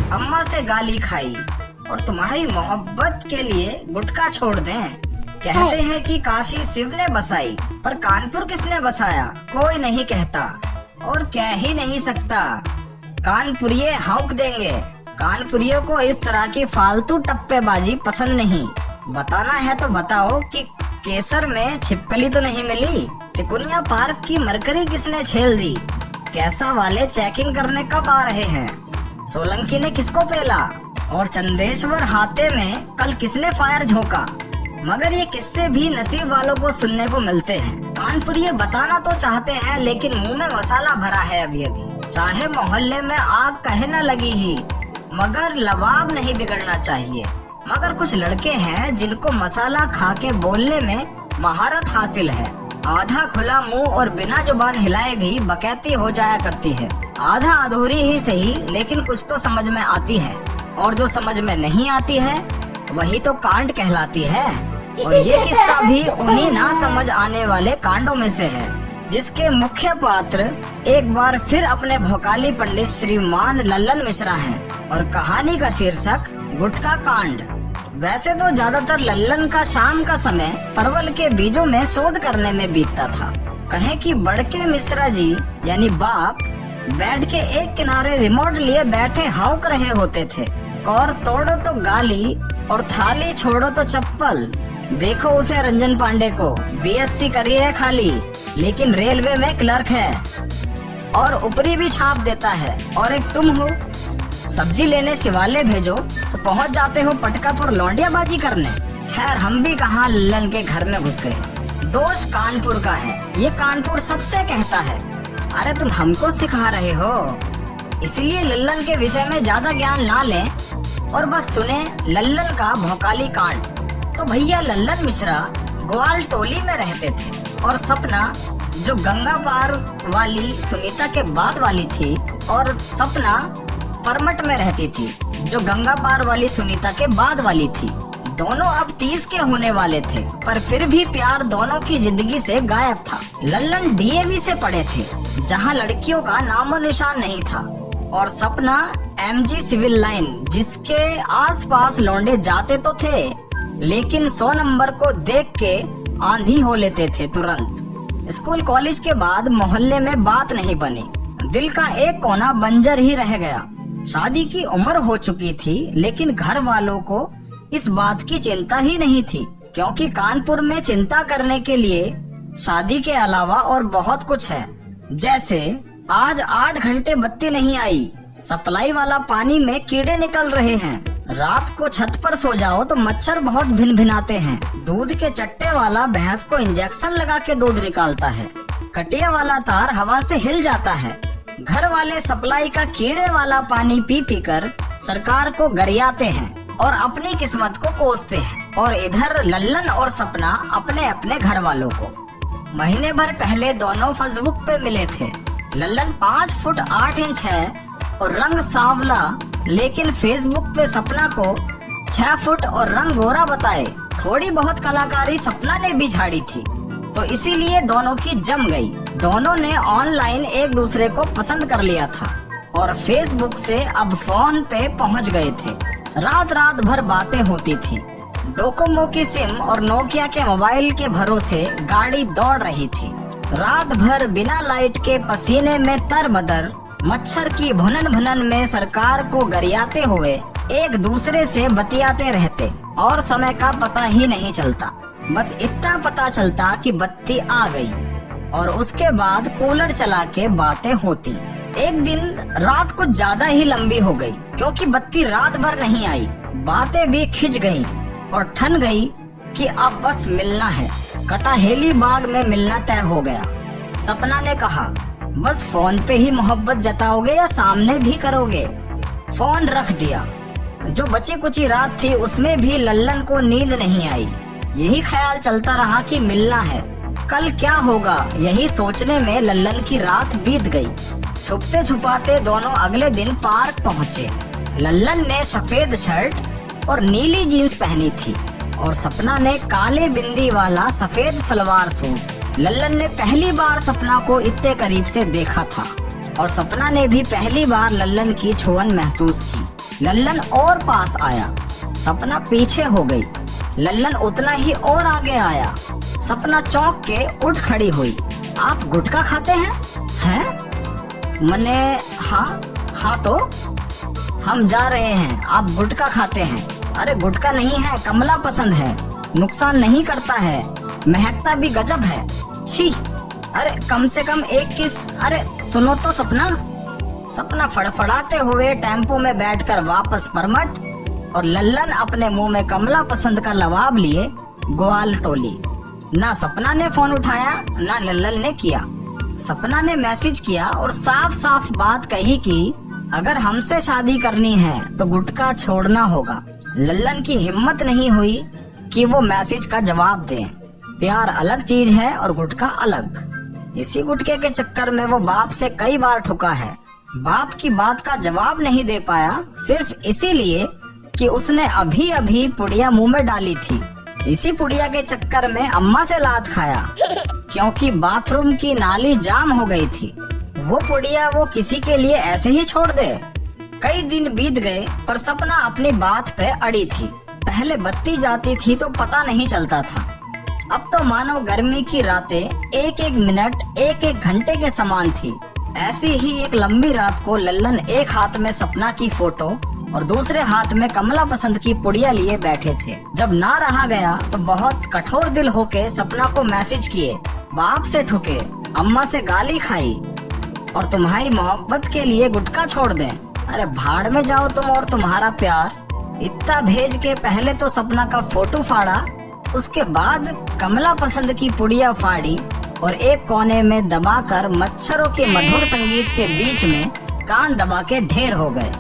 अम्मा से गाली खाई और तुम्हारी मोहब्बत के लिए गुटखा छोड़ दें। कहते हैं कि काशी शिव ने बसाई, पर कानपुर किसने बसाया कोई नहीं कहता और कह ही नहीं सकता। कानपुरिये हौंक देंगे। कानपुरियों को इस तरह की फालतू टप्पेबाजी पसंद नहीं। बताना है तो बताओ कि केसर में छिपकली तो नहीं मिली। तिकुनिया पार्क की मरकरी किसने छेल दी। कैसा वाले चेकिंग करने कब आ रहे हैं। सोलंकी ने किसको पेला और चंदेश्वर हाथे में कल किसने फायर झोंका। मगर ये किस्से भी नसीब वालों को सुनने को मिलते हैं। कानपुर ये बताना तो चाहते हैं लेकिन मुंह में मसाला भरा है अभी अभी। चाहे मोहल्ले में आग कहे न लगी ही, मगर लबाब नहीं बिगड़ना चाहिए। मगर कुछ लड़के हैं जिनको मसाला खा के बोलने में महारत हासिल है। आधा खुला मुंह और बिना जुबान हिलाए भी बकैती हो जाया करती है। आधा अधूरी ही सही लेकिन कुछ तो समझ में आती है, और जो समझ में नहीं आती है वही तो कांड कहलाती है। और ये किस्सा भी उन्हीं ना समझ आने वाले कांडों में से है, जिसके मुख्य पात्र एक बार फिर अपने भोकाली पंडित श्रीमान लल्लन मिश्रा हैं और कहानी का शीर्षक गुटखा कांड। वैसे तो ज्यादातर लल्लन का शाम का समय परवल के बीजों में शोध करने में बीतता था। कहें कि बड़के मिश्रा जी यानी बाप बेड के एक किनारे रिमोट लिए बैठे हौंक रहे होते थे। कौर तोड़ो तो गाली और थाली छोड़ो तो चप्पल। देखो उसे रंजन पांडे को, बीएससी करी है खाली लेकिन रेलवे में क्लर्क है और ऊपरी भी छाप देता है। और एक तुम हो, सब्जी लेने शिवालय भेजो तो पहुंच जाते हो पटकापुर लौंडियाबाजी करने। खैर हम भी कहाँ लल्लन के घर में घुस गए। दोष कानपुर का है, ये कानपुर सबसे कहता है। अरे तुम हमको सिखा रहे हो, इसलिए लल्लन के विषय में ज्यादा ज्ञान ना लें और बस सुने लल्लन का भौकाली कांड। तो भैया लल्लन मिश्रा ग्वाल टोली में रहते थे और सपना जो गंगा पार वाली सुनीता के बाद वाली थी, और सपना परमट में रहती थी जो गंगा पार वाली सुनीता के बाद वाली थी। दोनों अब 30 के होने वाले थे, पर फिर भी प्यार दोनों की जिंदगी से गायब था। लल्लन डीएवी से पढ़े थे जहां लड़कियों का नामो निशान नहीं था, और सपना एमजी सिविल लाइन जिसके आसपास लौंडे जाते तो थे लेकिन 100 नंबर को देख के आंधी हो लेते थे तुरंत। स्कूल कॉलेज के बाद मोहल्ले में बात नहीं बनी। दिल का एक कोना बंजर ही रह गया। शादी की उम्र हो चुकी थी लेकिन घर वालों को इस बात की चिंता ही नहीं थी, क्योंकि कानपुर में चिंता करने के लिए शादी के अलावा और बहुत कुछ है। जैसे आज 8 घंटे बत्ती नहीं आई, सप्लाई वाला पानी में कीड़े निकल रहे हैं, रात को छत पर सो जाओ तो मच्छर बहुत भिनभिनाते हैं, दूध के चट्टे वाला भैंस को इंजेक्शन लगा के दूध निकालता है, कटिया वाला तार हवा से हिल जाता है, घर वाले सप्लाई का कीड़े वाला पानी पी पी कर सरकार को गरियाते हैं और अपनी किस्मत को कोसते हैं। और इधर लल्लन और सपना अपने अपने घर वालों को। महीने भर पहले दोनों फेसबुक पे मिले थे। लल्लन 5 फुट 8 इंच है और रंग सांवला, लेकिन फेसबुक पे सपना को 6 फुट और रंग गोरा बताए। थोड़ी बहुत कलाकारी सपना ने भी झाड़ी थी, तो इसीलिए दोनों की जम गई। दोनों ने ऑनलाइन एक दूसरे को पसंद कर लिया था और फेसबुक से अब फोन पे पहुंच गए थे। रात रात भर बातें होती थी। डोकोमो की सिम और नोकिया के मोबाइल के भरोसे गाड़ी दौड़ रही थी। रात भर बिना लाइट के पसीने में तरबदर, मच्छर की भुनन भुनन में सरकार को गरियाते हुए एक दूसरे से बतियाते रहते और समय का पता ही नहीं चलता। बस इतना पता चलता कि बत्ती आ गई और उसके बाद कूलर चला के बातें होती। एक दिन रात कुछ ज्यादा ही लंबी हो गई क्योंकि बत्ती रात भर नहीं आई। बातें भी खिंच गईं और ठन गई कि अब बस मिलना है। कटाहेली बाग में मिलना तय हो गया। सपना ने कहा, बस फोन पे ही मोहब्बत जताओगे या सामने भी करोगे? फोन रख दिया। जो बची कुची रात थी उसमें भी लल्लन को नींद नहीं आई। यही ख्याल चलता रहा कि मिलना है, कल क्या होगा, यही सोचने में लल्लन की रात बीत गई। छुपते छुपाते दोनों अगले दिन पार्क पहुँचे। लल्लन ने सफेद शर्ट और नीली जीन्स पहनी थी और सपना ने काले बिंदी वाला सफेद सलवार सूट। लल्लन ने पहली बार सपना को इतने करीब से देखा था और सपना ने भी पहली बार लल्लन की छुअन महसूस की। लल्लन और पास आया, सपना पीछे हो गई। लल्लन उतना ही और आगे आया, सपना चौंक के उठ खड़ी हुई। आप गुटखा खाते हैं? हैं? मने हाँ तो हम जा रहे हैं, आप गुटखा खाते हैं? अरे गुटखा नहीं है, कमला पसंद है, नुकसान नहीं करता है, महकता भी गजब है। छी, अरे कम से कम एक किस। अरे सुनो तो सपना। सपना फड़फड़ाते हुए टेम्पो में बैठकर वापस परमट, और लल्लन अपने मुंह में कमला पसंद का लवाब लिए ग्वाल टोली। ना सपना ने फोन उठाया, ना लल्लन ने किया। सपना ने मैसेज किया और साफ साफ बात कही कि अगर हमसे शादी करनी है तो गुटखा छोड़ना होगा। लल्लन की हिम्मत नहीं हुई कि वो मैसेज का जवाब दे। प्यार अलग चीज है और गुटखा अलग। इसी गुटखे के चक्कर में वो बाप से कई बार ठुका है। बाप की बात का जवाब नहीं दे पाया, सिर्फ इसीलिए कि उसने अभी अभी पुड़िया मुंह में डाली थी। इसी पुड़िया के चक्कर में अम्मा से लात खाया, क्योंकि बाथरूम की नाली जाम हो गई थी। वो पुड़िया वो किसी के लिए ऐसे ही छोड़ दे? कई दिन बीत गए पर सपना अपनी बात पे अड़ी थी। पहले बत्ती जाती थी तो पता नहीं चलता था, अब तो मानो गर्मी की रातें एक एक मिनट एक एक घंटे के समान थी। ऐसी ही एक लंबी रात को लल्लन एक हाथ में सपना की फोटो और दूसरे हाथ में कमला पसंद की पुड़िया लिए बैठे थे। जब ना रहा गया तो बहुत कठोर दिल होके सपना को मैसेज किए, बाप से ठुके, अम्मा से गाली खाई और तुम्हारी मोहब्बत के लिए गुटखा छोड़ दें। अरे भाड़ में जाओ तुम और तुम्हारा प्यार। इतना भेज के पहले तो सपना का फोटो फाड़ा, उसके बाद कमला पसंद की पुड़िया फाड़ी और एक कोने में दबाकर मच्छरों के मधुर संगीत के बीच में कान दबा के ढेर हो गए।